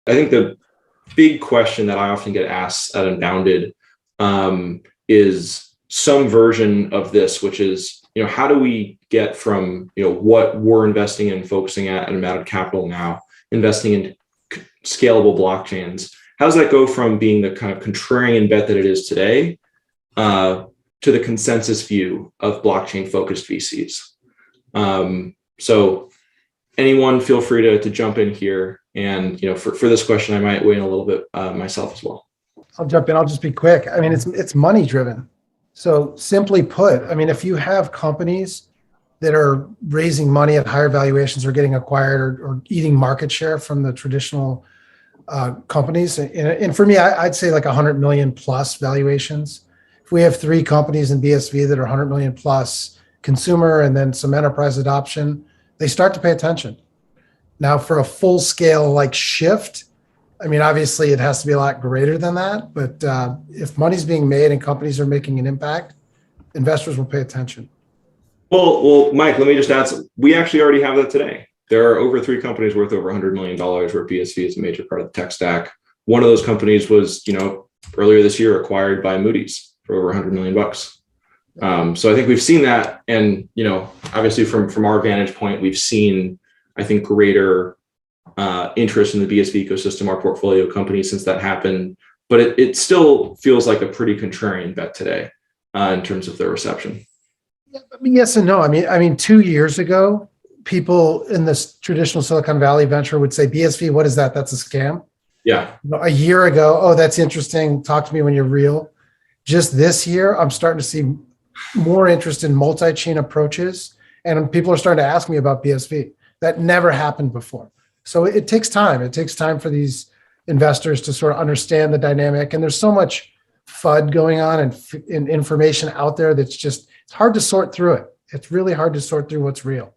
I think the big question that I often get asked at Unbounded is some version of this, which is, how do we get from, what we're investing in, focusing at Unbounded Capital now, investing in scalable blockchains? How does that go from being the kind of contrarian bet that it is today to the consensus view of blockchain focused VCs? So anyone feel free to jump in here. And, for this question, I might weigh in a little bit myself as well. I'll jump in. I'll just be quick. I mean, it's money driven. So simply put, I mean, if you have companies that are raising money at higher valuations or getting acquired or eating market share from the traditional companies, and for me, I'd say like 100 million plus valuations. If we have 3 companies in BSV that are 100 million plus consumer and then some enterprise adoption, they start to pay attention. Now for a full scale like shift, I mean, obviously it has to be a lot greater than that, but if money's being made and companies are making an impact, investors will pay attention. Well, Mike, let me just add, we actually already have that today. There are over 3 companies worth over $100 million where BSV is a major part of the tech stack. One of those companies was, earlier this year acquired by Moody's for over $100 million. So I think we've seen that. And, obviously from our vantage point, we've seen, I think, greater interest in the BSV ecosystem, our portfolio companies, since that happened. But it still feels like a pretty contrarian bet today in terms of their reception. Yeah, I mean, yes and no. I mean, 2 years ago, people in this traditional Silicon Valley venture would say, BSV, what is that? That's a scam. Yeah. A year ago, oh, that's interesting. Talk to me when you're real. Just this year, I'm starting to see more interest in multi-chain approaches, and people are starting to ask me about BSV. That never happened before. So it takes time. It takes time for these investors to sort of understand the dynamic. And there's so much FUD going on and information out there that's just, it's hard to sort through it. It's really hard to sort through what's real.